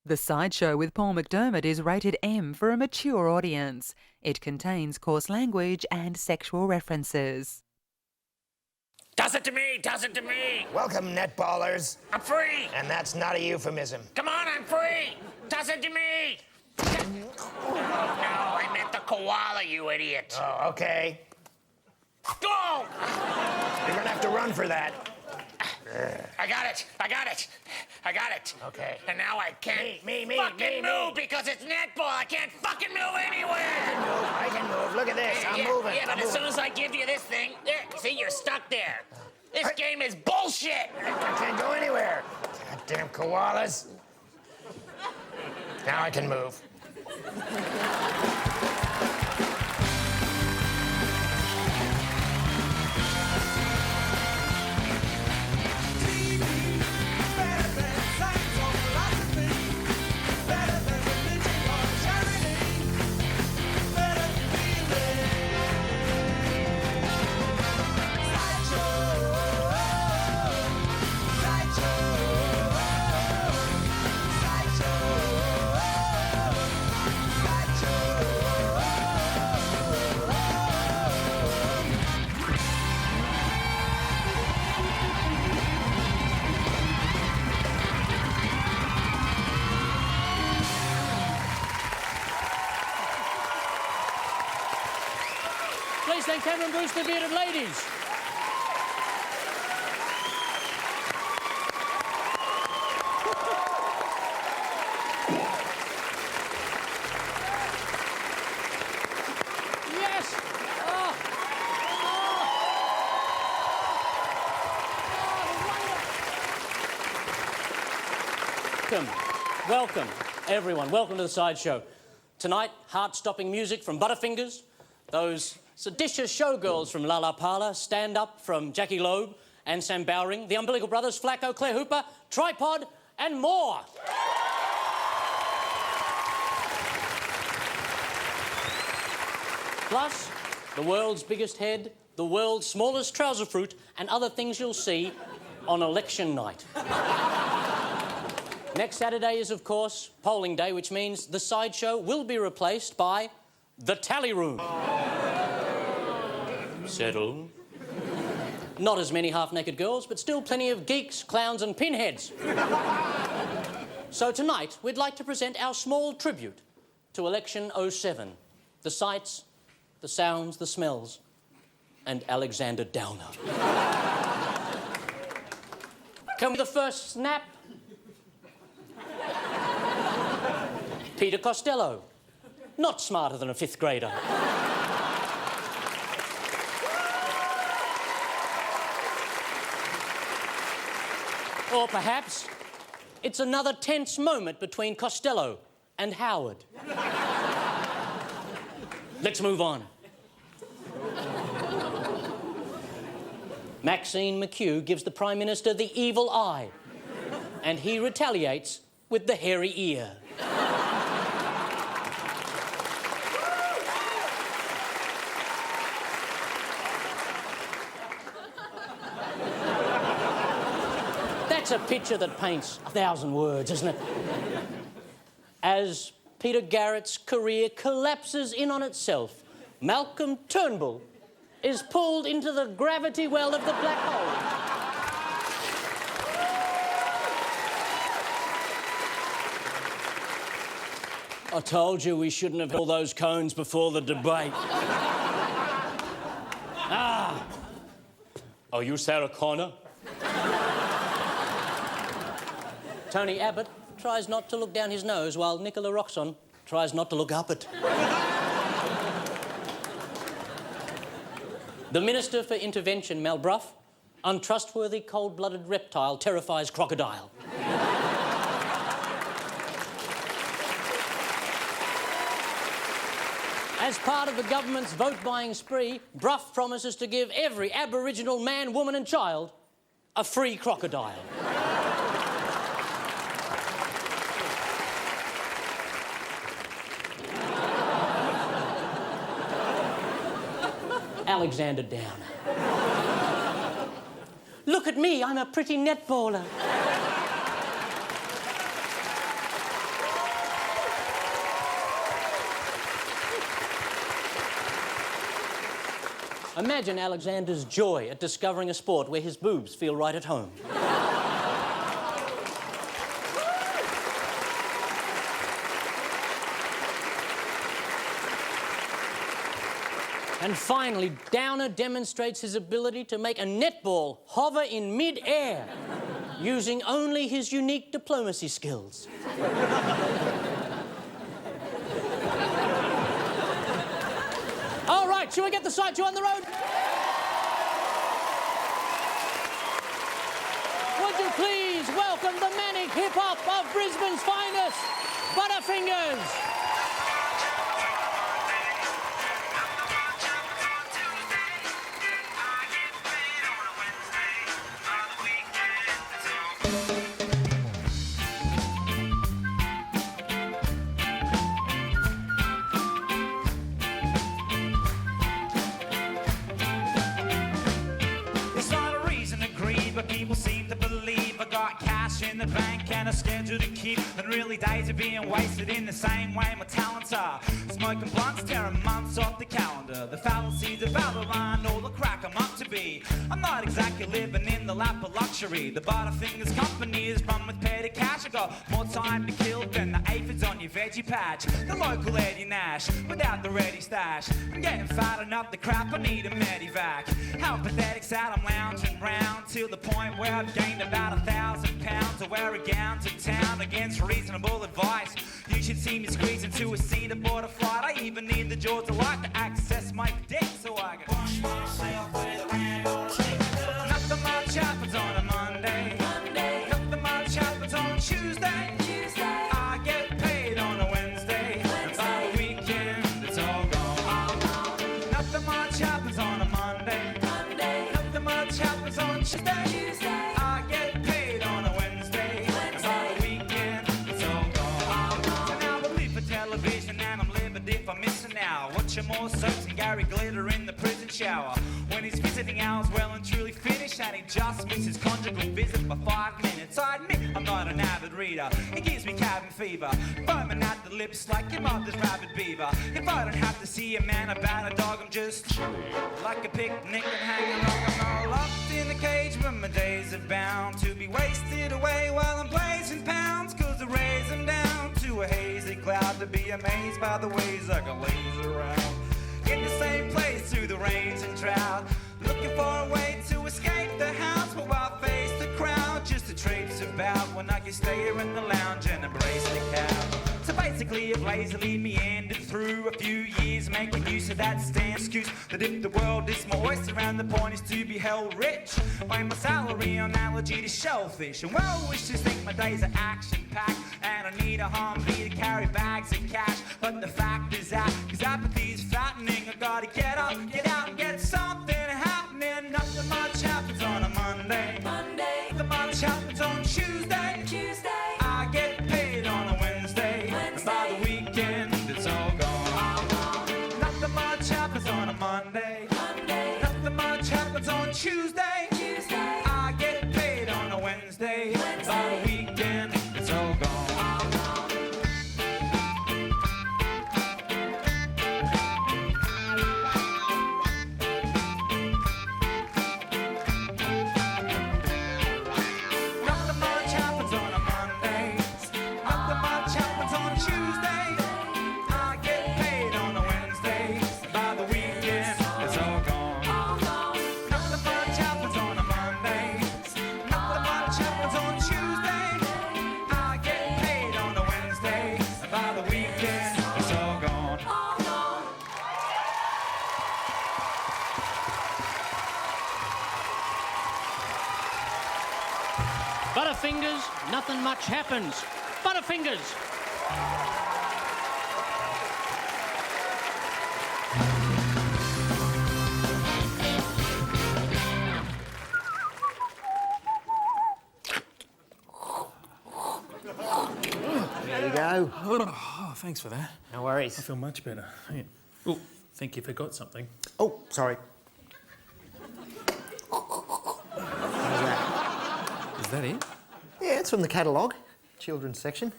The Sideshow with Paul McDermott is rated M for a mature audience. It contains coarse language and sexual references. Toss it to me! Toss it to me! Welcome, netballers. I'm free! And that's not a euphemism. Come on, I'm free! Toss it to me! Oh, no, I meant the koala, you idiot. Oh, okay. Go! You're gonna have to run for that. I got it! I got it! I got it! Okay. And now I can't Me, fucking move because it's netball! I can't fucking move anywhere! I can move. Look at this. I'm moving. Yeah, but I'm as soon moving. as I give you this thing, there, see, you're stuck there. This game is bullshit! I can't go anywhere. Goddamn koalas. Now I can move. Please thank Cameron Bruce, the bearded ladies. Yes! Oh. Welcome, everyone. Welcome to the Sideshow. Tonight, heart-stopping music from Butterfingers, those seditious showgirls from Laala Parlour, Stand Up from Jackie Loeb and Sam Bowring, the Umbilical Brothers, Flacco, Clare Hooper, Tripod, and more. Plus, the world's biggest head, the world's smallest trouser fruit, and other things you'll see on election night. Next Saturday is, of course, polling day, which means the Sideshow will be replaced by the Tally Room. Settle. Not as many half-naked girls, but still plenty of geeks, clowns, and pinheads. So tonight, we'd like to present our small tribute to Election 07. The sights, the sounds, the smells, and Alexander Downer. Come with the first snap. Peter Costello, not smarter than a fifth grader. Or perhaps it's another tense moment between Costello and Howard. Let's move on. Maxine McHugh gives the Prime Minister the evil eye, and he retaliates with the hairy ear. That's a picture that paints 1,000 words, isn't it? As Peter Garrett's career collapses in on itself, Malcolm Turnbull is pulled into the gravity well of the black hole. I told you we shouldn't have had all those cones before the debate. Ah! Are you Sarah Connor? Tony Abbott tries not to look down his nose while Nicola Roxon tries not to look up it. The Minister for Intervention, Mel Brough, untrustworthy, cold-blooded reptile terrifies crocodile. As part of the government's vote-buying spree, Brough promises to give every Aboriginal man, woman and child a free crocodile. Alexander Downer. Look at me, I'm a pretty netballer. Imagine Alexander's joy at discovering a sport where his boobs feel right at home. And finally, Downer demonstrates his ability to make a netball hover in mid-air using only his unique diplomacy skills. All right, shall we get the Sideshow on the road? Would you please welcome the manic hip-hop of Brisbane's finest, Butterfingers. People seem to believe I got cash in the bank and a schedule to keep, and really days are being wasted in the same way my talents are. Smoking blunts, tearing months off the calendar. The fallacies of Babylon, all the crack I'm up to be. I'm not exactly living in the lap of luxury. The Butterfingers company is run with petty cash. I got more time to kill than the aphids on your veggie patch. The local Eddie Nash, without the ready stash. I'm getting fat enough, the crap, I need a medivac. How pathetic's that I'm lounging round till the point where I've gained about 1,000 pounds. To wear a gown to town against reasonable advice. You should see me squeeze into a seat aboard a flight. I even need the jaws of life to access my dick so I can wash myself with a rag or a stick. Nothing much happens on a Monday. Nothing much happens on Tuesday. I get paid on a Wednesday. And by the weekend it's all gone. Nothing much happens on a Monday. Nothing much happens on Tuesday. I get paid on a Wednesday. And by the weekend it's all gone. So now I live for television and I'm livid if I'm missing out. Watching more soaps and Gary Glitter in the prison shower. When his visiting hours well and truly finished and he just missed his conjugal visit by 5 minutes. I admit I'm not an avid reader. It gives me cabin fever. Foaming at the lips like your mother's rabid beaver. If I don't have to see a man about a dog, I'm just like a picnic and hanging rock and roll. Locked in a cage when my days are bound to be wasted away while I'm blazing pounds. Cause the rays I'm down to a hazy cloud to be amazed by the ways I can laze around. In the same place through the rains and drought. Looking for a way to escape the house, but while I face the crowd, just to traipse about when I can stay here in the lounge and embrace the couch. So basically, I've lazily meandered through a few years, making use of that stand excuse that if the world is my oyster and the point is to be held rich, pay my salary on allergy to shellfish. And well wishes think my days are action-packed, and I need a Humvee to carry bags of cash. But the fact is that, cause apathy is fattening, I gotta get up, get out, and get something happening. Nothing much happens on a Monday. Nothing much happens on Tuesday. I get paid on a Wednesday. And by the weekend, it's all gone. Nothing much happens on a Monday. Nothing much happens on Tuesday. I get paid on a Wednesday. And by the weekend, it's all gone. Butterfingers, nothing much happens. Butterfingers. There you go. Oh, thanks for that. No worries. I feel much better. Yeah. Oh, think you forgot something. Oh, sorry. Is that it? Yeah, it's from the catalogue, children's section.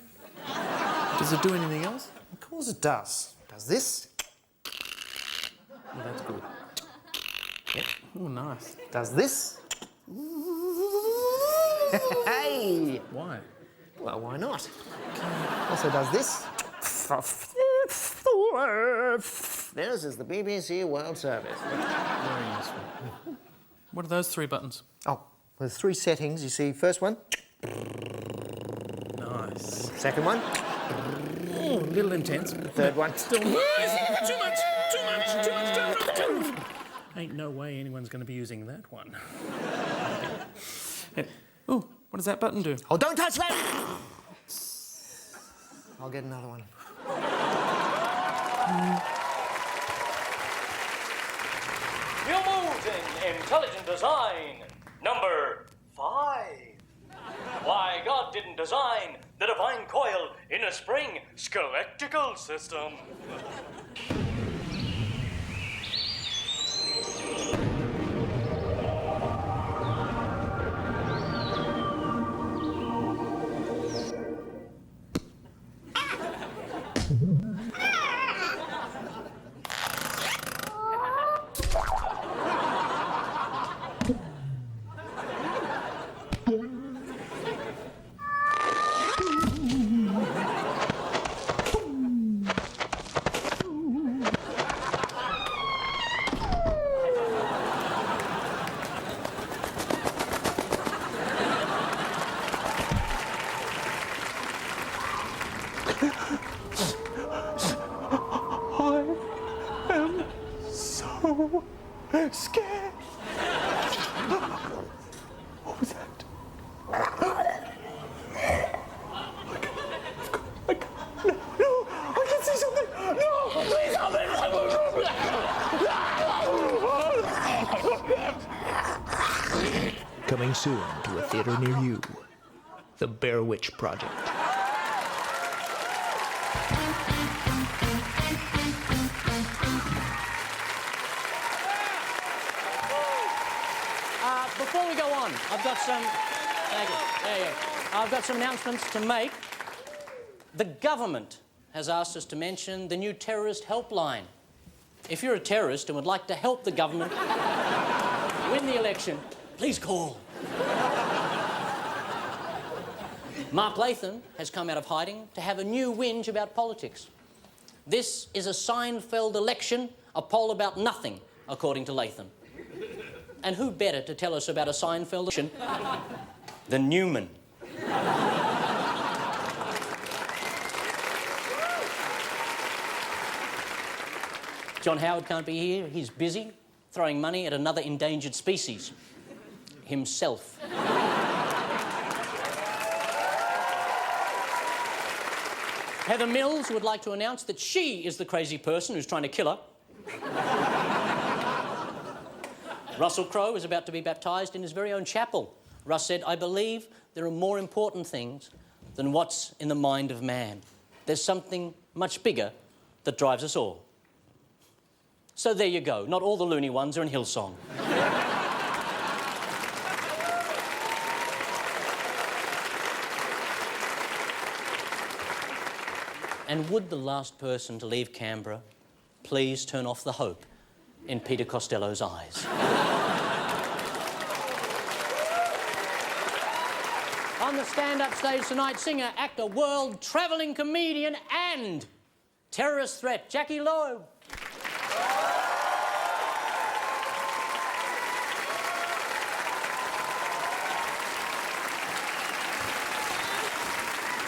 Does it do anything else? Of course it does. Does this. Well, that's good. Yep. Oh, nice. Does this. Hey! Why? Well, why not? Also does this. This is the BBC World Service. Very useful. What are those 3 buttons? Oh, there's 3 settings. You see, first one, Nice. second one, Oh, a little intense. third one. Still nice. Too much. Ain't no way anyone's going to be using that one. Oh, what does that button do? Oh, don't touch that! I'll get another one. New moves in intelligent design, number 5. Why God didn't design the divine coil in a spring skelectical system. Scared. What was that? No, I can see something. No, please help me. Coming soon to a theater near you. The Bear Witch Project. Before we go on, I've got some... Thank you. I've got some announcements to make. The government has asked us to mention the new terrorist helpline. If you're a terrorist and would like to help the government win the election, please call. Mark Latham has come out of hiding to have a new whinge about politics. This is a Seinfeld election, a poll about nothing, according to Latham. And who better to tell us about a Seinfeld election than Newman? John Howard can't be here. He's busy throwing money at another endangered species, himself. Heather Mills would like to announce that she is the crazy person who's trying to kill her. Russell Crowe is about to be baptised in his very own chapel. Russ said, "I believe there are more important things than what's in the mind of man. There's something much bigger that drives us all." So there you go. Not all the loony ones are in Hillsong. And would the last person to leave Canberra please turn off the hope in Peter Costello's eyes? On the stand-up stage tonight, singer, actor, world-travelling comedian and terrorist threat, Jackie Loeb.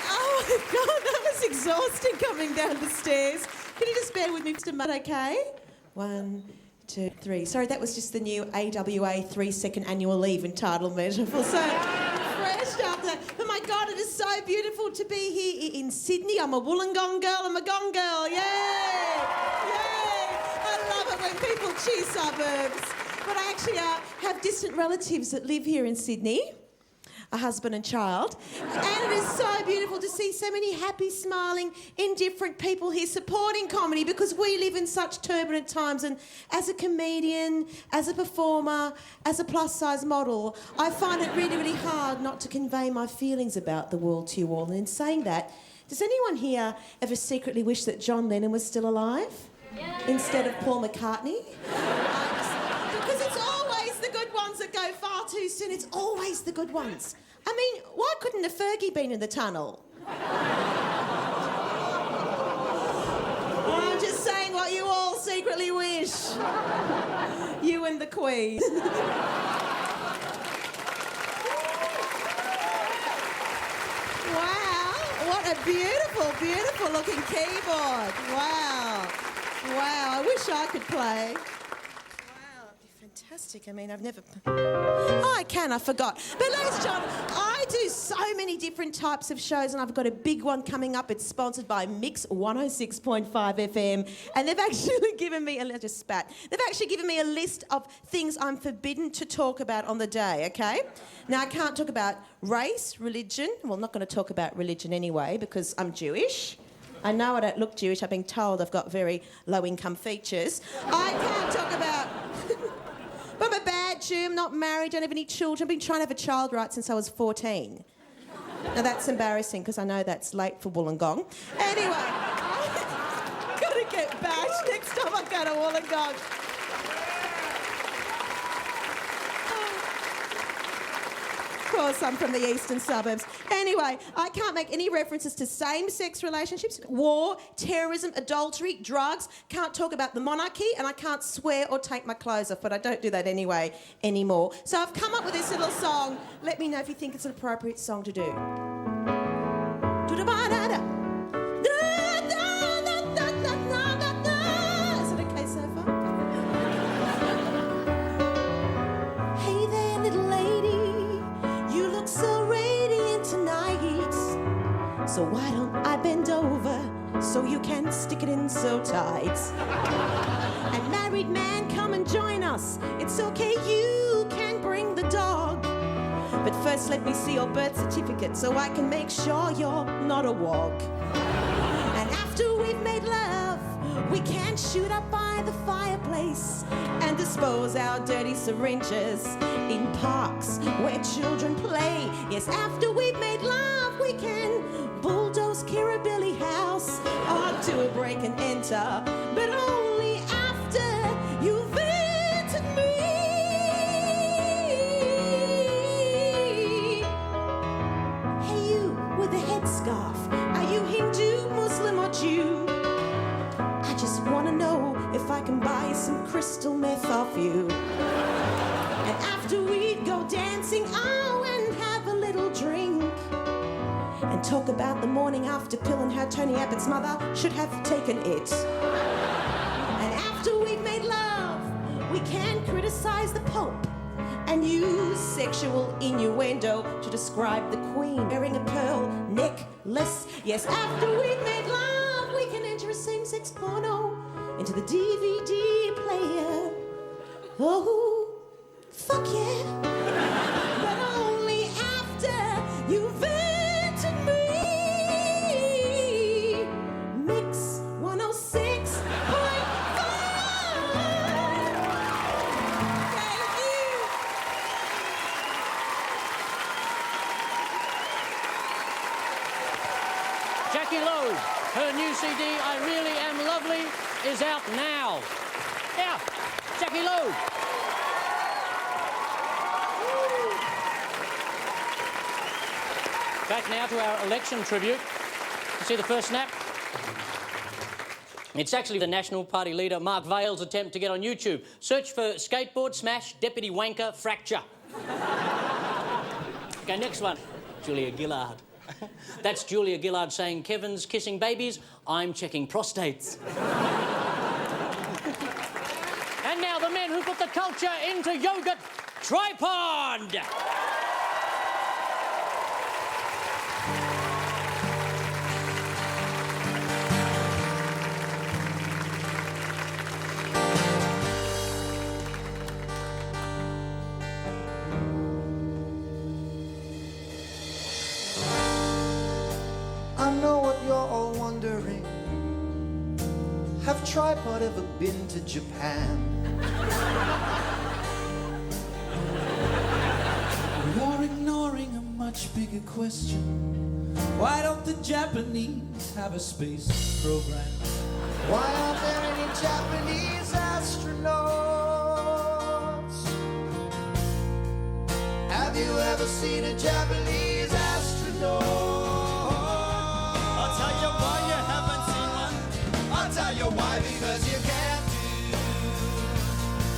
Oh my God, that was exhausting coming down the stairs. Can you just bear with me, Mr. Mudd, okay? 1, 2, 3. Sorry, that was just the new AWA 3-second annual leave entitlement. I feel so fresh after that. But my God, it is so beautiful to be here in Sydney. I'm a Wollongong girl. I'm a Gong girl. Yay! Yay! I love it when people cheer suburbs. But I actually have distant relatives that live here in Sydney. A husband and child. And it is so beautiful to see so many happy, smiling, indifferent people here supporting comedy because we live in such turbulent times. And as a comedian, as a performer, as a plus-size model, I find it really, really hard not to convey my feelings about the world to you all. And in saying that, does anyone here ever secretly wish that John Lennon was still alive? Yeah. Instead of Paul McCartney? Because it's too soon. It's always the good ones. I mean, why couldn't a Fergie been in the tunnel? I'm just saying what you all secretly wish. You and the Queen. Wow, what a beautiful, beautiful looking keyboard. Wow. Wow, I wish I could play. Wow, it'd be fantastic. I mean, I've never... Oh, I forgot. But ladies and gentlemen, I do so many different types of shows, and I've got a big one coming up. It's sponsored by Mix 106.5 FM, and they've actually given me I just spat. They've actually given me a list of things I'm forbidden to talk about on the day, okay? Now, I can't talk about race, religion. Well, I'm not going to talk about religion anyway because I'm Jewish. I know I don't look Jewish. I've been told I've got very low-income features. I can't talk about... But I'm a bad Jew, I'm not married, don't have any children. I've been trying to have a child right since I was 14. Now, that's embarrassing because I know that's late for Wollongong. Anyway, I've got to get bashed next time I go to Wollongong. Of course, I'm from the eastern suburbs. Anyway, I can't make any references to same-sex relationships, war, terrorism, adultery, drugs. Can't talk about the monarchy, and I can't swear or take my clothes off, but I don't do that anyway anymore. So I've come up with this little song. Let me know if you think it's an appropriate song to do. Is it okay so far? Hey there, little lady. You look so radiant tonight. So why don't I bend over so you can stick it in so tight? And married man, come and join us. It's okay, you can bring the dog. But first let me see your birth certificate so I can make sure you're not a wog. And after we've made love, we can shoot up by the fireplace and dispose our dirty syringes in parks where children play. Yes, after we've made love, we can bulldoze Kirribilli House or do a break and enter, but only after you've vetted me. Hey, you with the headscarf, are you Hindu, Muslim or Jew? I just want to know if I can buy some crystal meth off you. And after we go dancing, oh, and have a little drink and talk about the morning after pill and how Tony Abbott's mother should have taken it. And after we've made love, we can criticize the Pope and use sexual innuendo to describe the Queen wearing a pearl necklace. Yes, after we've made love, we can enter a same-sex porno into the DVD player. Oh, fuck yeah. But only after you've vetted me. Mix 106.5. Thank you. Jackie Loeb, her new CD, I Really Am Lovely, is out now. Yeah, Jackie Loeb. Back now to our election tribute. You see the first snap? It's actually the National Party leader Mark Vale's attempt to get on YouTube. Search for skateboard smash, deputy wanker, fracture. Okay, next one. Julia Gillard. That's Julia Gillard saying, Kevin's kissing babies, I'm checking prostates. And now the men who put the culture into yogurt, Tripod. I know what you're all wondering. Have Tripod ever been to Japan? You're ignoring a much bigger question. Why don't the Japanese have a space program? Why aren't there any Japanese astronauts? ever seen a Japanese astronaut. I'll tell you why you haven't seen one. I'll tell you why, because you can't do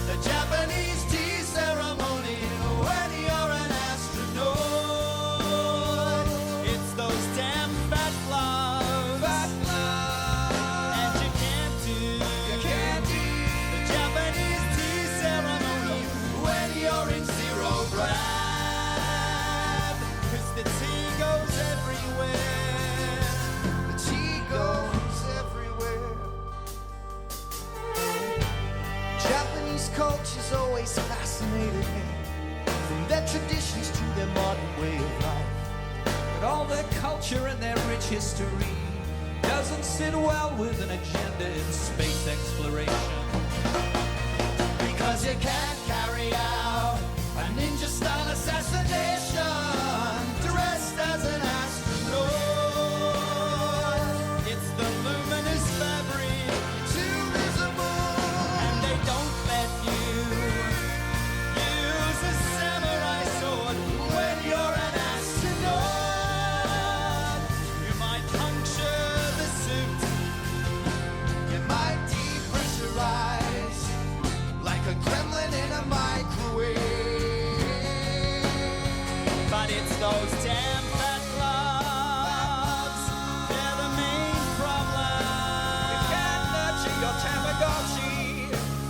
the Japanese tea ceremony when you're an astronaut. It's those damn fat gloves. Fat gloves. And you can't do the Japanese tea ceremony when you're in 0 grab. 'cause the tea goes everywhere. The tea goes everywhere. Japanese culture's always fascinated me, from their traditions to their modern way of life. But all their culture and their rich history doesn't sit well with an agenda in space exploration. Because you can't carry out a ninja-style assassination dressed as an astronaut. It's the luminous fabric, To visible. and they don't let you use a samurai sword When you're an astronaut, You might puncture the suit, you might depressurize like a gremlin in a microwave. but it's those damn fat gloves. They're the main problem. You can't nurture your Tamagotchi.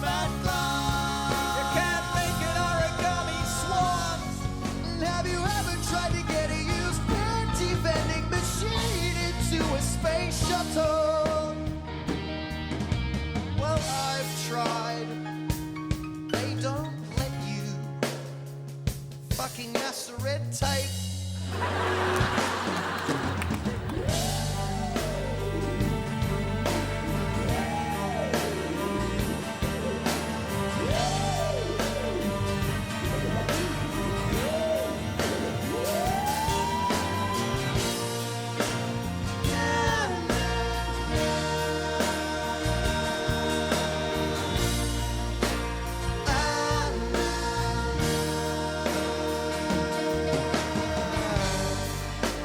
Fat gloves. You can't make an origami swan. Have you ever tried to get a used panty vending machine into a space shuttle? Well, I've tried. They don't let you. Fucking ass red tape.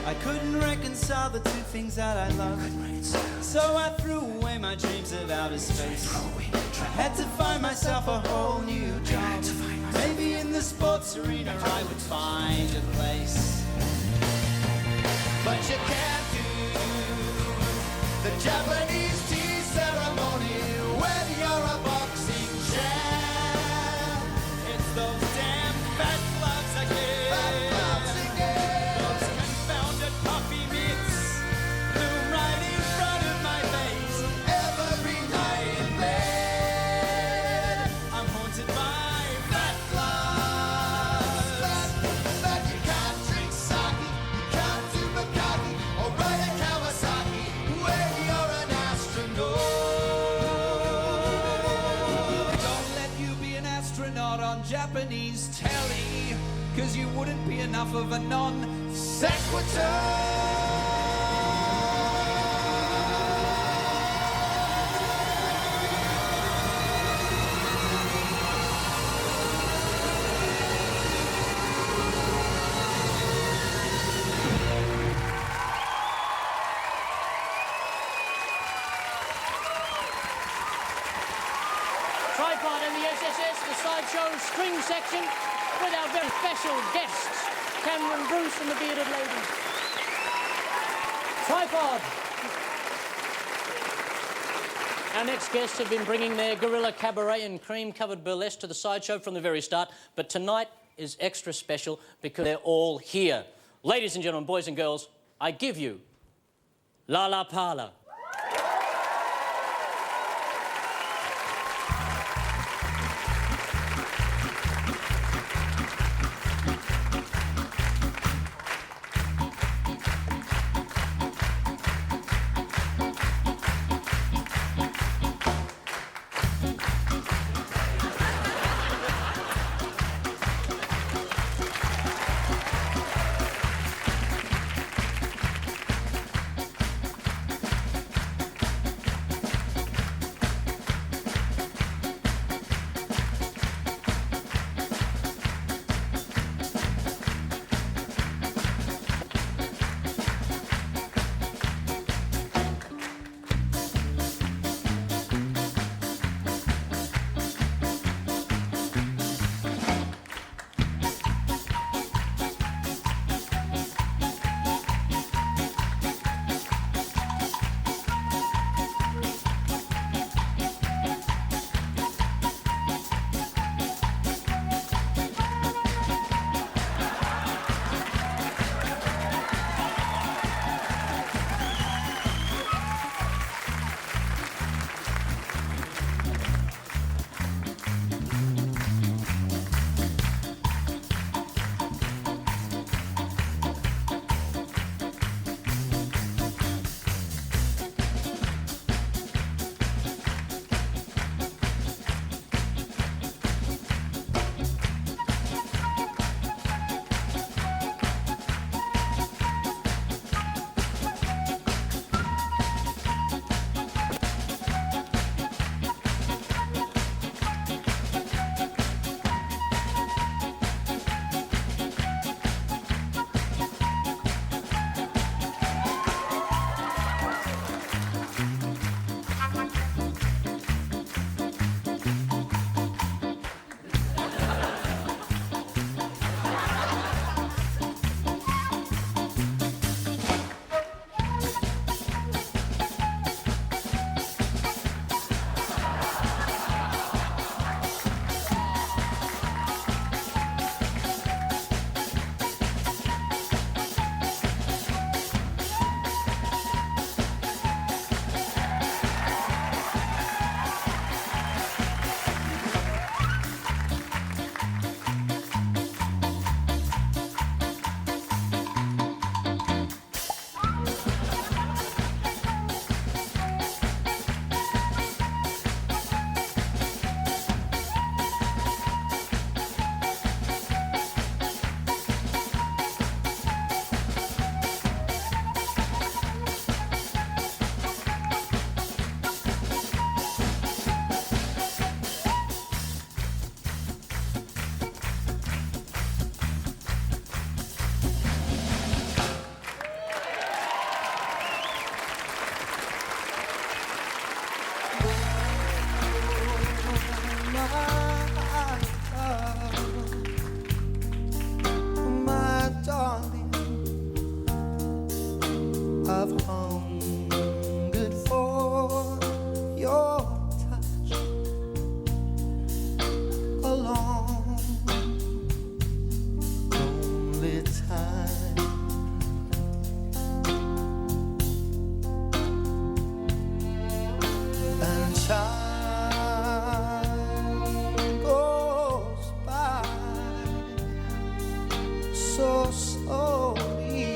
I couldn't reconcile the two things that I loved. So I threw away my dreams of outer space. I had to find myself a whole new job. Maybe in the sports arena I would find a place. But you can't do the Japanese tea ceremony when you're a boxing champ. It's those damn fat gloves again. Fat gloves again. Those confounded puffy mitts loom right in front of my face. Every night in bed, I'm haunted by fat but you can't drink sake, you can't do Bukkake or ride a Kawasaki when you're an astronaut. Don't let you be an astronaut on Japanese telly, 'cause you wouldn't be enough of a Sequitur. Tripod and the SSS, the Sideshow string section, with our very special guests, Cameron Bruce and the Bearded Lady. Tripod. Our next guests have been bringing their gorilla cabaret and cream-covered burlesque to the Sideshow from the very start, but tonight is extra special because they're all here. Ladies and gentlemen, boys and girls, I give you Laala Parlour. I've hungered for your touch a long, lonely time. And time goes by so slowly,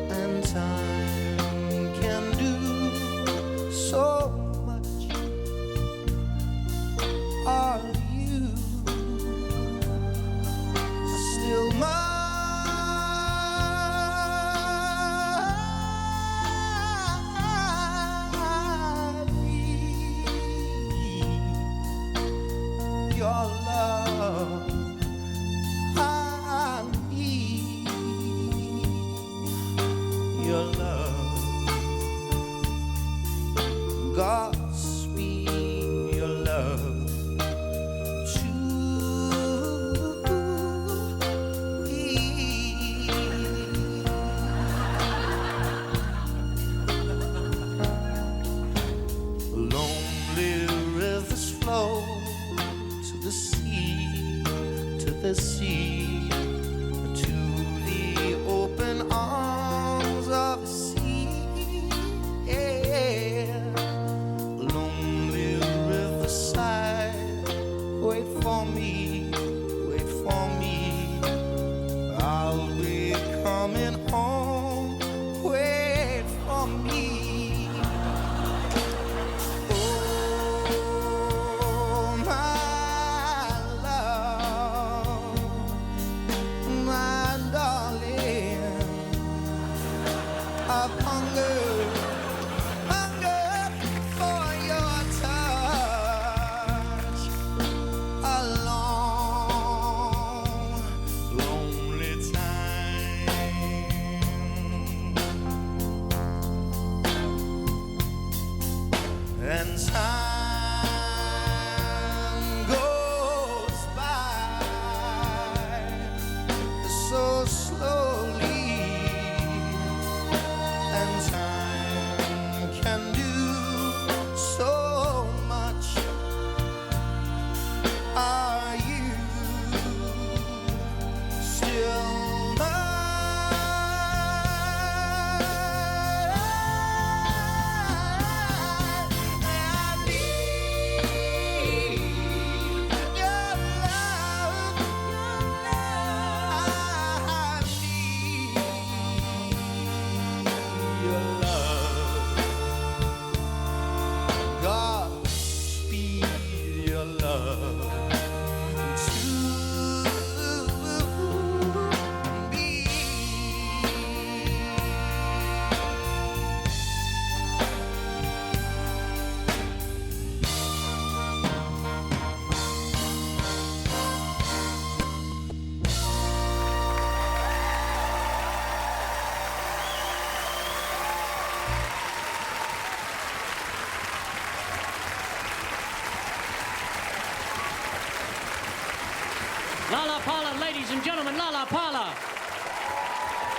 and time can do so much. Are you still mine? Your love, I need your love. Godspeed your love to me. Lonely rivers flow to the sea, to the sea, to the open arms of the sea. Yeah. Lonely riverside, wait for me, wait for me. I'll be coming home, wait for me. Oh, my love, my darling, I've hungered for your touch a long, lonely time. And time goes by so slowly, and time can do so much. Are you still mine? I need your love, I need your love. Godspeed your love to me. Laala Parlour, ladies and gentlemen, Laala Parlour.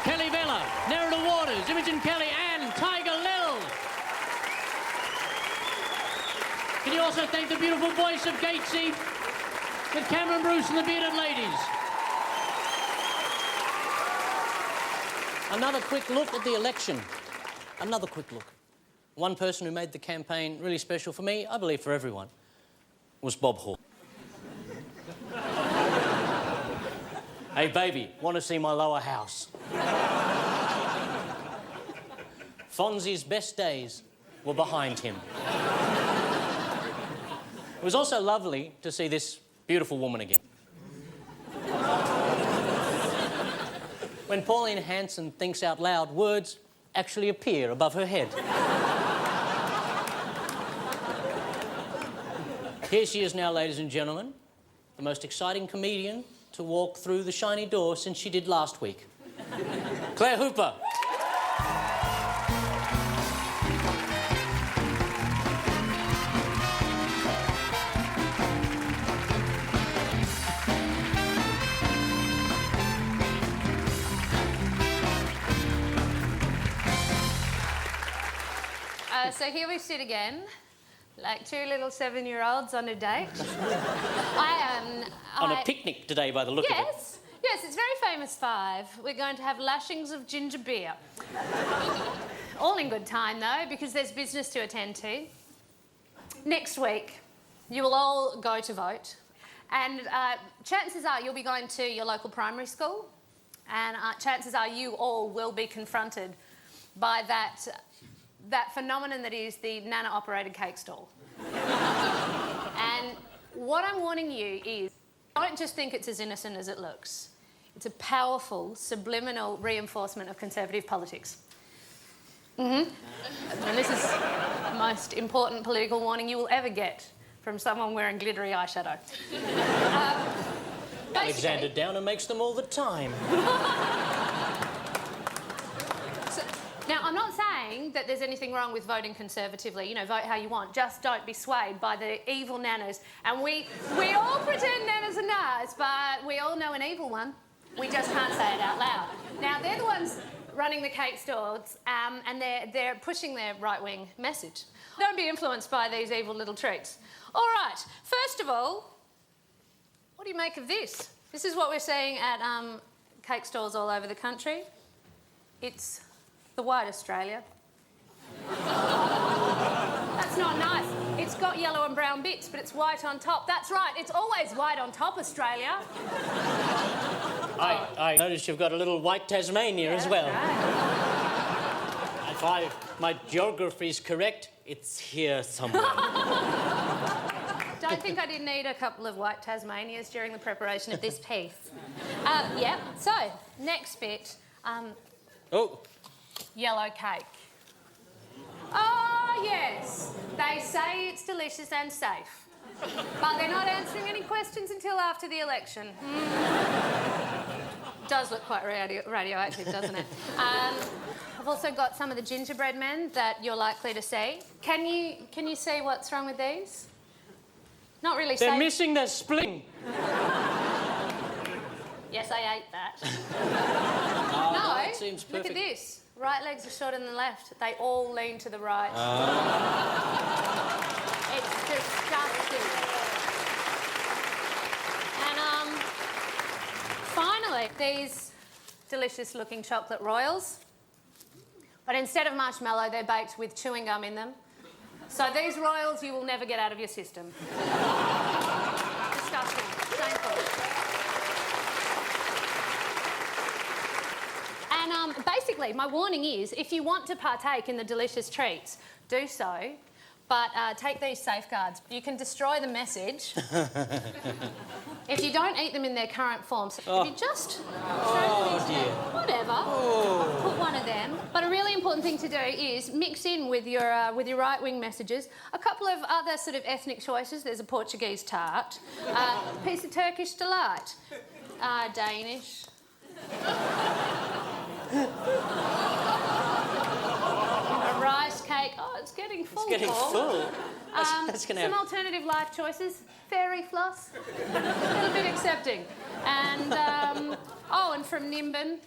Kelly Vella, Nerida Waters, Imogen Kelly, and Tiger Lil. Can you also thank the beautiful voice of Gatesy, with Cameron Bruce and the Bearded Ladies. Another quick look at the election. Another quick look. One person who made the campaign really special for me, I believe for everyone, was Bob Hall. Hey, baby, want to see my lower house? Fonzie's best days were behind him. It was also lovely to see this beautiful woman again. When Pauline Hanson thinks out loud, words actually appear above her head. Here she is now, ladies and gentlemen, the most exciting comedian to walk through the shiny door since she did last week. Clare Hooper. So here we sit again, like two little 7-year-olds on a date. On a picnic today, by the look of it. Yes, it's very famous 5. We're going to have lashings of ginger beer. All in good time, though, because there's business to attend to. Next week, you will all go to vote. And chances are you'll be going to your local primary school. And chances are you all will be confronted by that phenomenon that is the Nana-operated cake stall. And what I'm warning you is, don't just think it's as innocent as it looks. It's a powerful, subliminal reinforcement of conservative politics. And this is the most important political warning you will ever get from someone wearing glittery eyeshadow. Alexander Downer makes them all the time. Now, I'm not saying that there's anything wrong with voting conservatively. You know, vote how you want. Just don't be swayed by the evil nanas. And we all pretend nanas are nice, but we all know an evil one. We just can't say it out loud. Now, they're the ones running the cake stalls, and they're pushing their right-wing message. Don't be influenced by these evil little treats. All right, first of all, what do you make of this? This is what we're seeing at cake stalls all over the country. It's the white Australia. That's not nice. It's got yellow and brown bits, but it's white on top. That's right, it's always white on top, Australia. I notice you've got a little white Tasmania as well. Right. If my geography's correct, it's here somewhere. Don't think I didn't eat a couple of white Tasmanias during the preparation of this piece. So, next bit. Yellow cake. Oh, yes. They say it's delicious and safe. But they're not answering any questions until after the election. Does look quite radioactive, doesn't it? I've also got some of the gingerbread men that you're likely to see. Can you see what's wrong with these? Not really safe. They're missing their spleen. Yes, I ate that. No, that seems perfect. Look at this. Right legs are shorter than the left. They all lean to the right. It's disgusting. And finally, these delicious-looking chocolate royals. But instead of marshmallow, they're baked with chewing gum in them. So these royals you will never get out of your system. Disgusting. Shameful. And basically, my warning is, if you want to partake in the delicious treats, do so, but take these safeguards. You can destroy the message if you don't eat them in their current form. So if you just put one of them. But a really important thing to do is mix in with your right-wing messages a couple of other sort of ethnic choices. There's a Portuguese tart, a piece of Turkish delight, Danish. A rice cake. Oh, it's getting full. It's getting full. That's gonna some alternative life choices. Fairy floss. A little bit accepting. And, and from Nimbin,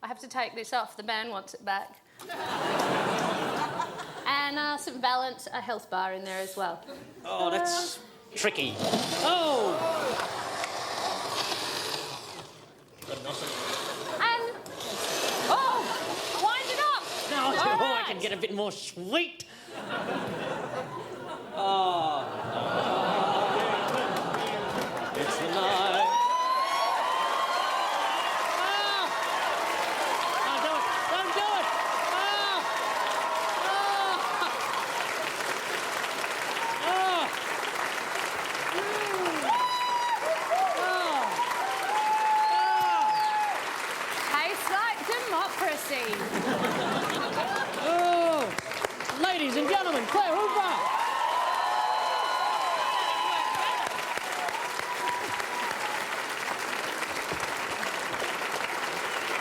I have to take this off. The band wants it back. And some Balance, a health bar in there as well. Oh, that's tricky. Oh! Got nothing. Wind it up! No, right. I can get a bit more sweet. It's the night. Don't do it! Don't do it! Tastes like democracy. Ladies and gentlemen, Clare Hooper.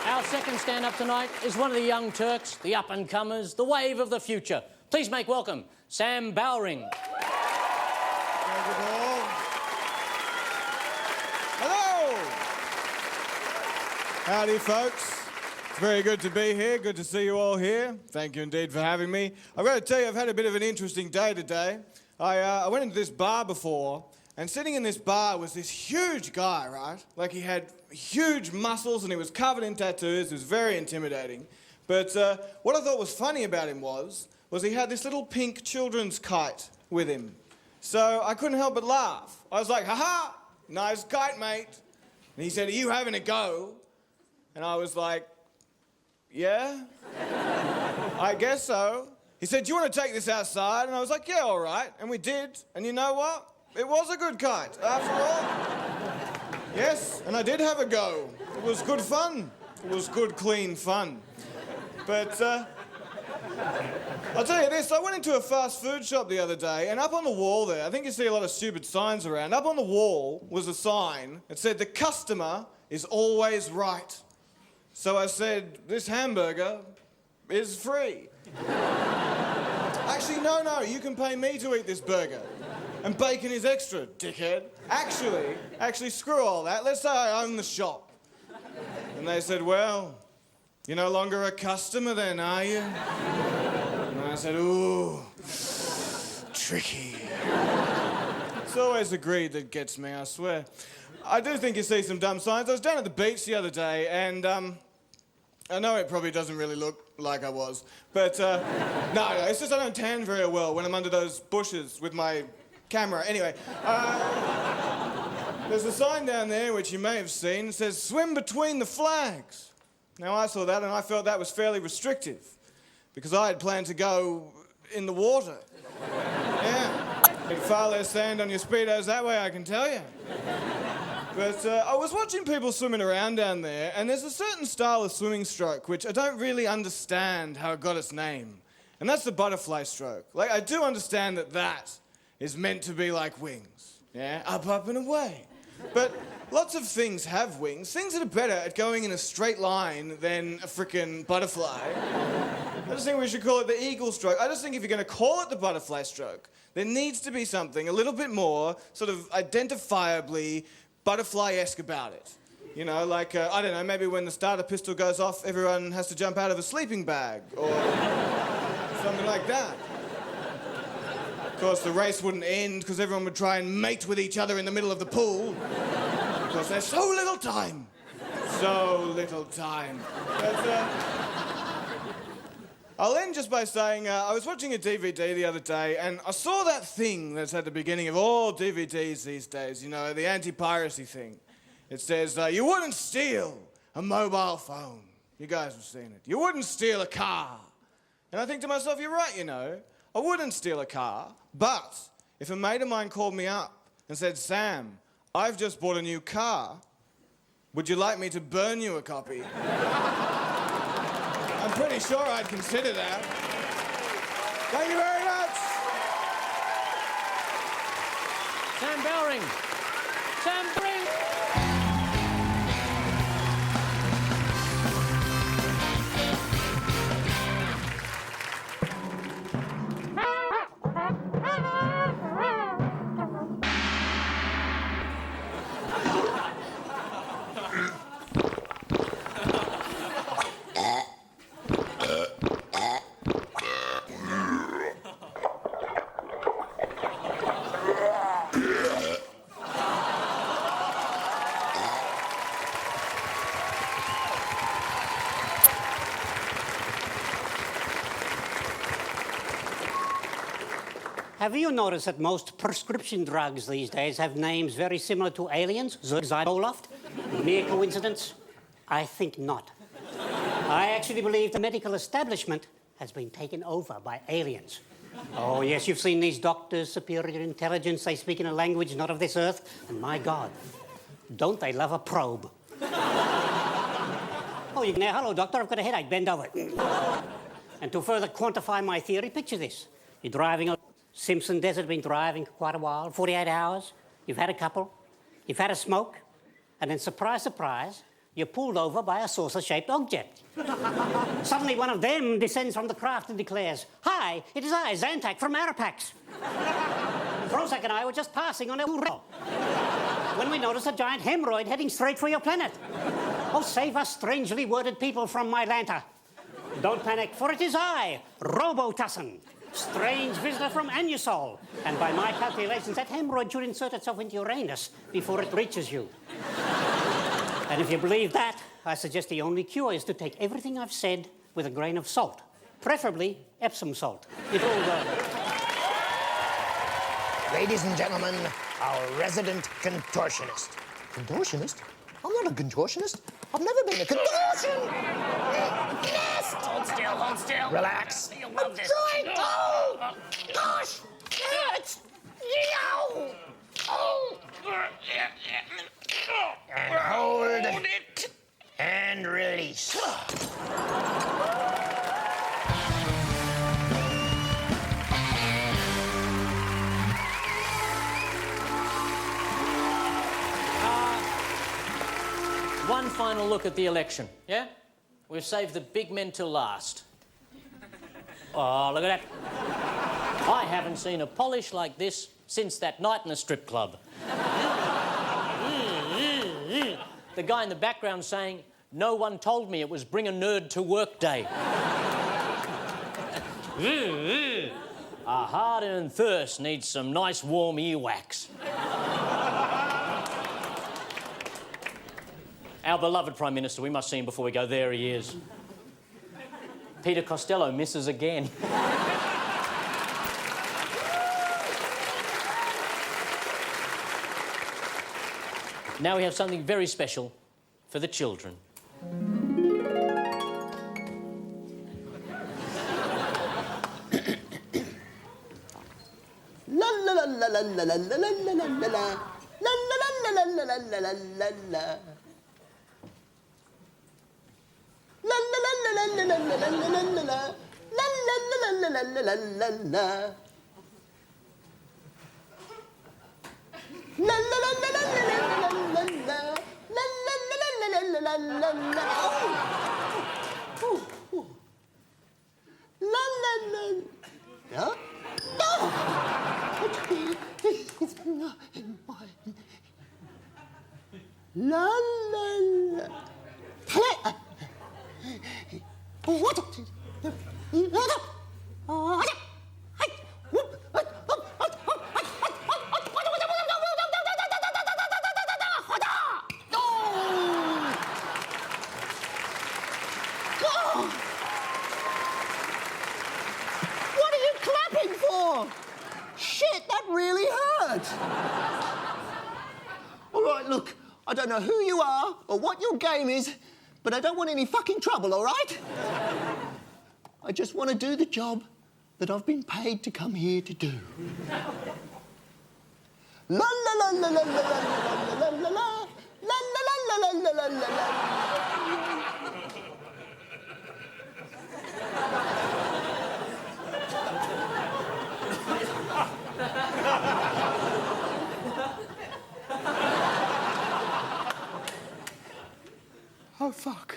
Our second stand-up tonight is one of the young Turks, the up-and-comers, the wave of the future. Please make welcome Sam Bowring. Hello! Howdy, folks. It's very good to be here. Good to see you all here. Thank you indeed for having me. I've got to tell you, I've had a bit of an interesting day today. I went into this bar before, and sitting in this bar was this huge guy, right? Like, he had huge muscles and he was covered in tattoos. It was very intimidating. But what I thought was funny about him was he had this little pink children's kite with him. So I couldn't help but laugh. I was like, ha-ha, nice kite, mate. And he said, are you having a go? And I was like, yeah, I guess so. He said, do you want to take this outside? And I was like, yeah, all right. And we did. And you know what? It was a good kite, after all. Yes, and I did have a go. It was good fun. It was good, clean fun. But I'll tell you this, I went into a fast food shop the other day, and up on the wall there, I think you see a lot of stupid signs around, up on the wall was a sign that said, the customer is always right. So I said, this hamburger is free. Actually, no, you can pay me to eat this burger. And bacon is extra, dickhead. Actually, screw all that. Let's say I own the shop. And they said, well, you're no longer a customer then, are you? And I said, ooh, tricky. It's always the greed that gets me, I swear. I do think you see some dumb signs. I was down at the beach the other day, and I know it probably doesn't really look like I was, but no, it's just I don't tan very well when I'm under those bushes with my camera. Anyway, there's a sign down there which you may have seen. It says, swim between the flags. Now, I saw that and I felt that was fairly restrictive because I had planned to go in the water. Yeah, get far less sand on your Speedos that way, I can tell you. But I was watching people swimming around down there, and there's a certain style of swimming stroke which I don't really understand how it got its name. And that's the butterfly stroke. Like, I do understand that is meant to be like wings. Yeah, up and away. But lots of things have wings. Things that are better at going in a straight line than a frickin' butterfly. I just think we should call it the eagle stroke. I just think if you're going to call it the butterfly stroke, there needs to be something a little bit more sort of identifiably butterfly-esque about it. You know, like, I don't know, maybe when the starter pistol goes off, everyone has to jump out of a sleeping bag, or something like that. Of course, the race wouldn't end because everyone would try and mate with each other in the middle of the pool. Because there's so little time. So little time. But, I'll end just by saying, I was watching a DVD the other day, and I saw that thing that's at the beginning of all DVDs these days, you know, the anti-piracy thing. It says, you wouldn't steal a mobile phone. You guys have seen it. You wouldn't steal a car. And I think to myself, you're right, you know. I wouldn't steal a car, but if a mate of mine called me up and said, Sam, I've just bought a new car. Would you like me to burn you a copy? I'm pretty sure I'd consider that. Thank you very much. Sam Bowring. Sam Bring. Have you noticed that most prescription drugs these days have names very similar to aliens? Zoloft? Mere coincidence? I think not. I actually believe the medical establishment has been taken over by aliens. Oh, yes, you've seen these doctors, superior intelligence. They speak in a language not of this earth. And my God, don't they love a probe? Oh, you can now, hello, doctor, I've got a headache. Bend over. And to further quantify my theory, picture this. You're driving a Simpson Desert, been driving quite a while, 48 hours. You've had a couple. You've had a smoke. And then, surprise, surprise, you're pulled over by a saucer-shaped object. Suddenly, one of them descends from the craft and declares, "Hi, it is I, Zantac, from Arapax." Prozac and I were just passing on a when we noticed a giant hemorrhoid heading straight for your planet. Oh, save us strangely worded people from my Lanta. Don't panic, for it is I, Robotussin, strange visitor from Anusol. And by my calculations, that hemorrhoid should insert itself into Uranus before it reaches you. And if you believe that, I suggest the only cure is to take everything I've said with a grain of salt. Preferably Epsom salt. It all goes. Ladies and gentlemen, our resident contortionist. Contortionist? I'm not a contortionist. I've never been a contortion. Yes. Hold still, hold still. Relax. You'll love this. I'm trying. Oh, gosh. It's... Yow. Oh. And hold it. And release. One final look at the election, yeah? We've saved the big men till last. Oh, look at that. I haven't seen a polish like this since that night in the strip club. The guy in the background saying, "No one told me it was bring a nerd to work day." A hard-earned thirst needs some nice warm earwax. Our beloved Prime Minister, we must see him before we go. There he is. Peter Costello misses again. Now we have something very special for the children. La la la la la la la la la la la la la. La la la la la la la la la la la. La la la la la la la la la la la. La la la la la la la la la. La la la la la la la la la. La la la la la la la la. La la la. Yeah? No! La la la. What? What are you clapping for? Shit, that really hurt. All right, look, I don't know who you are or what your game is, but I don't want any fucking trouble, all right? I just want to do the job that I've been paid to come here to do. La la la la la la la la la la la la la la la la la la. Oh, fuck.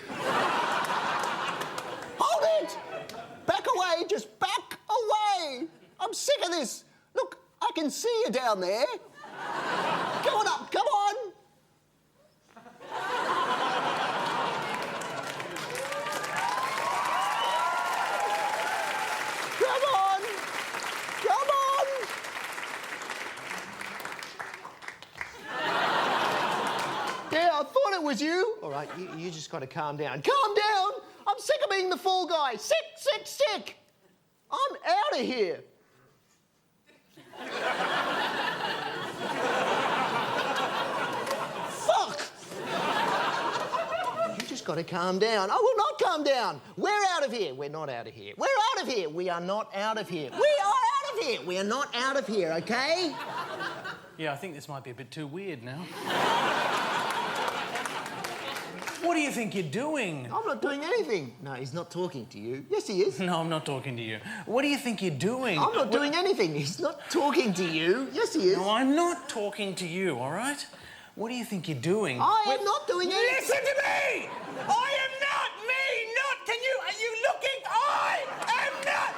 Hold it! Back away, just back away! I'm sick of this. Look, I can see you down there. Go on up, come on! Come on! Come on! Yeah, I thought it was you. All right, you just got to calm down. Calm down! I'm sick of being the fall guy. Sick, sick, sick! I'm out of here. Fuck! You just got to calm down. I will not calm down. We're out of here. We're not out of here. We're out of here. We are not out of here. We are out of here. We are not out of here, okay? Yeah, I think this might be a bit too weird now. What do you think you're doing? I'm not doing anything. No, he's not talking to you. Yes, he is. No, I'm not talking to you. What do you think you're doing? I'm not doing anything. He's not talking to you. Yes, he is. No, I'm not talking to you, all right? What do you think you're doing? I am not doing anything. Listen to me! I am not me! Not! Can you... Are you looking? I am not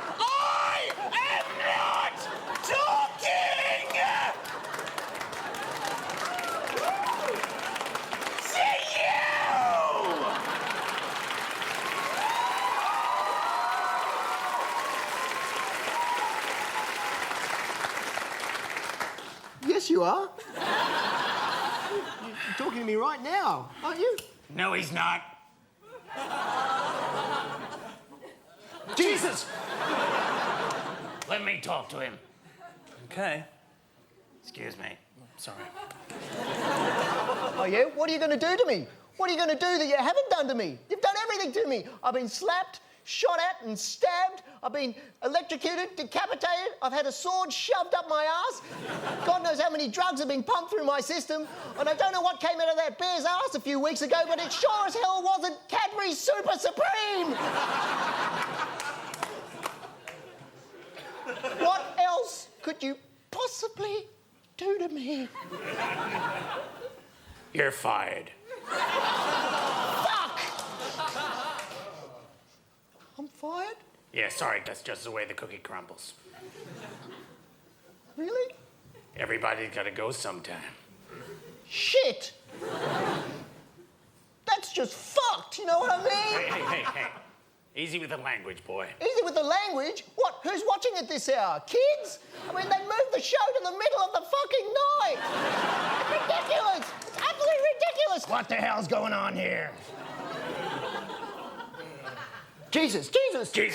talking! See you! Yes, you are. You're talking to me right now, aren't you? No, he's not. Jesus! Let me talk to him. Okay. Excuse me. Sorry. Oh, yeah? What are you going to do to me? What are you going to do that you haven't done to me? You've done everything to me. I've been slapped, shot at and stabbed. I've been electrocuted, decapitated. I've had a sword shoved up my ass. God knows how many drugs have been pumped through my system. And I don't know what came out of that bear's ass a few weeks ago, but it sure as hell wasn't Cadbury Super Supreme. What else could you possibly do to me? You're fired. Fuck! I'm fired? Yeah, sorry, that's just the way the cookie crumbles. Really? Everybody's gotta go sometime. Shit! That's just fucked, you know what I mean? Hey. Easy with the language, boy. Easy with the language? What? Who's watching at this hour? Kids? I mean, they moved the show to the middle of the fucking night! It's ridiculous! It's absolutely ridiculous! What the hell's going on here? Jesus! Jesus! Excuse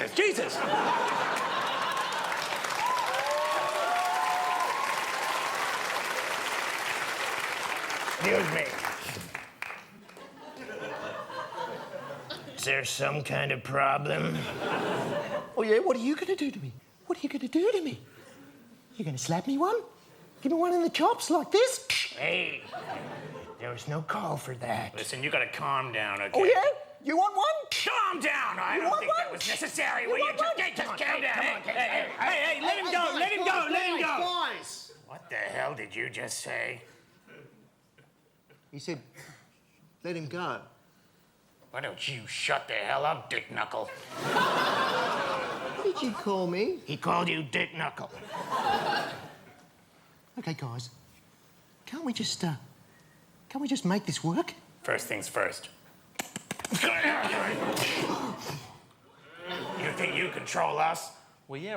me. Is there some kind of problem? Oh, yeah? What are you gonna do to me? What are you gonna do to me? You gonna slap me one? Give me one in the chops like this? Hey, there was no call for that. Listen, you gotta calm down, okay? Oh, yeah? You want one? Calm down! I don't think that was necessary. Will you just calm down? Hey, let him go! Let him go! Let him go! Guys! What the hell did you just say? He said, let him go. Why don't you shut the hell up, Dick Knuckle? What did you call me? He called you Dick Knuckle. Okay, guys. Can't we just make this work? First things first. You think you control us? Well, yeah,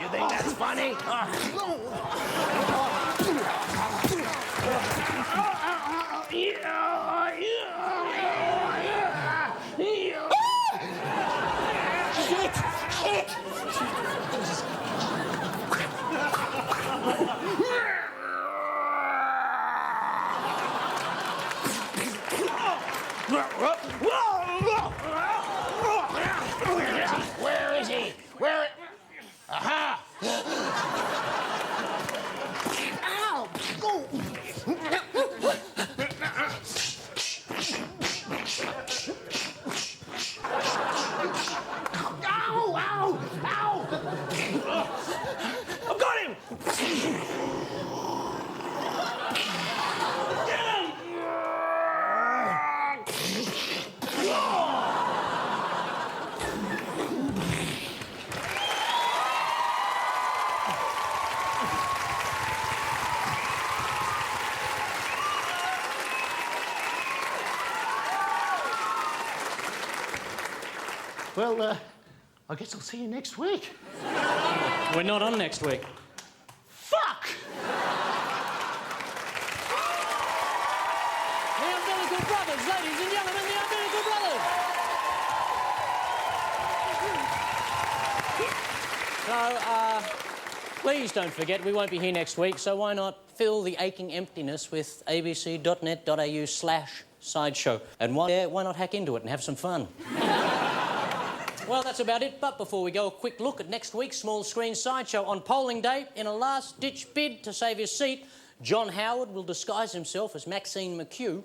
You think that's funny? Where is he? Where? Aha! Ow! Ow! I've got him! Well, I guess I'll see you next week. We're not on next week. Fuck! The Umbilical Brothers, ladies and gentlemen, the Umbilical Brothers! So, please don't forget, we won't be here next week, so why not fill the aching emptiness with abc.net.au/sideshow. And why not hack into it and have some fun? Well, that's about it, but before we go, a quick look at next week's small screen sideshow. On polling day, in a last-ditch bid to save his seat, John Howard will disguise himself as Maxine McHugh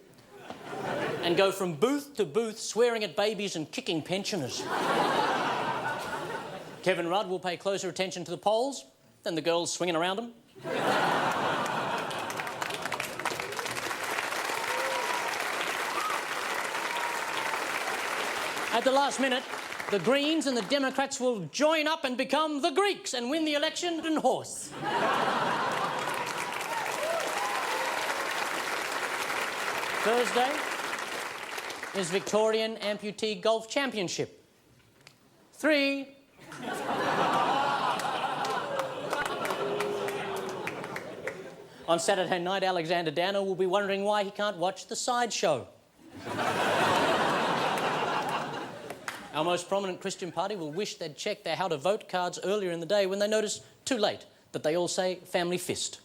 and go from booth to booth swearing at babies and kicking pensioners. Kevin Rudd will pay closer attention to the polls than the girls swinging around him. At the last minute, the Greens and the Democrats will join up and become the Greeks and win the election in horse. Thursday is Victorian Amputee Golf Championship. 3 On Saturday night, Alexander Downer will be wondering why he can't watch the Sideshow. Our most prominent Christian party will wish they'd checked their how to vote cards earlier in the day when they notice, too late, that they all say family fist.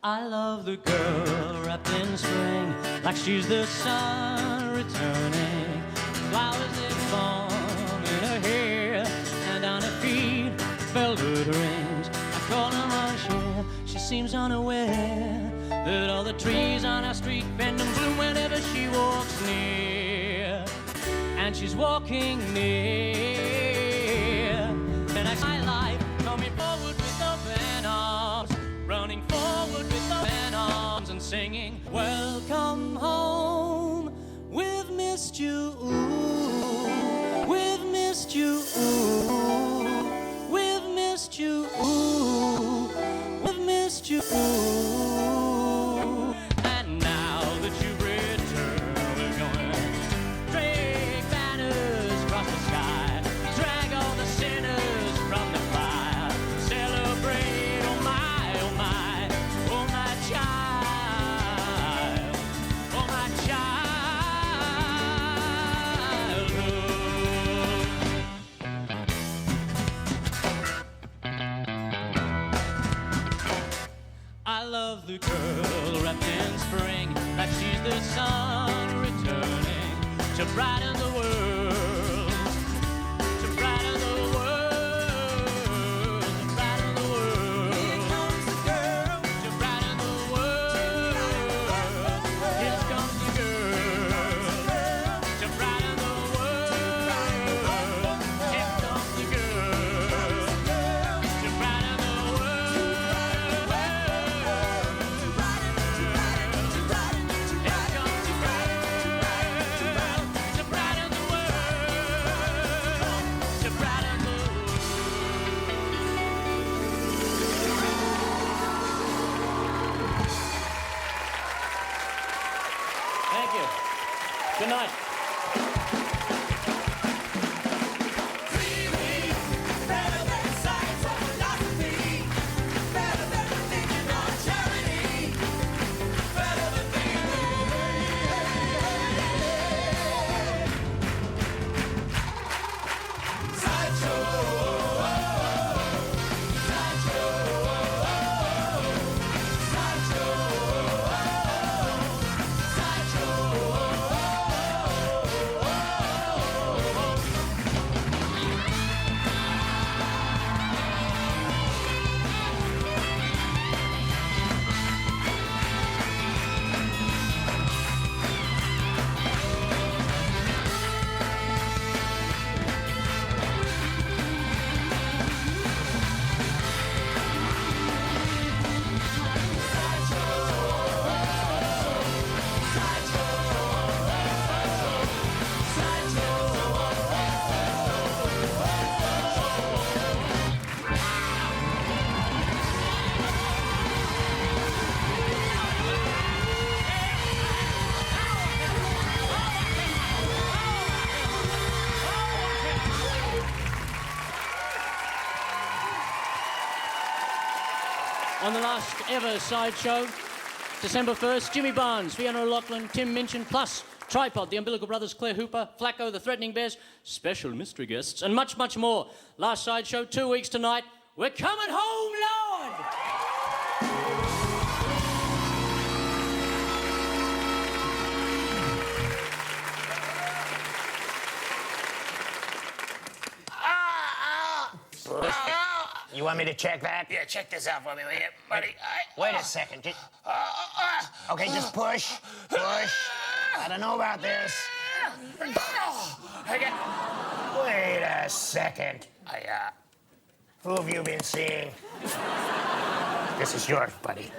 I love the girl wrapped in spring, like she's the sun returning. Flowers that fall in her hair and on her feet, velvet rings. I call her Marcia, she seems unaware that all the trees on our street bend and bloom whenever she walks near. And she's walking near, and I my life coming forward with open arms, running forward with open arms and singing, welcome home, we've missed you, ooh, we've missed you, ooh, we've missed you, ooh, we've missed you, ooh. And now that you've returned, we're gonna drag banners across the sky, drag all the sinners from the fire, celebrate, oh my, oh my, oh my child, oh my childhood. I love the girl wrapped in spring, like she's the sun returning to brighten the world, to brighten the world, to brighten the world. Here comes the girl, to brighten the world. Here comes the girl, to brighten the world. Here comes the girl, to brighten the Thank you. Good night. On the last ever Sideshow, December 1st, Jimmy Barnes, Fiona O'Loughlin, Tim Minchin, plus Tripod, the Umbilical Brothers, Clare Hooper, Flacco, the Threatening Bears, special mystery guests, and much, much more. Last Sideshow, 2 weeks tonight. We're coming home, Lord! You want me to check that? Yeah, check this out for me, will you, buddy? Wait a second. Okay, just push. Push. I don't know about this. I get... Wait a second. Who have you been seeing? This is yours, buddy.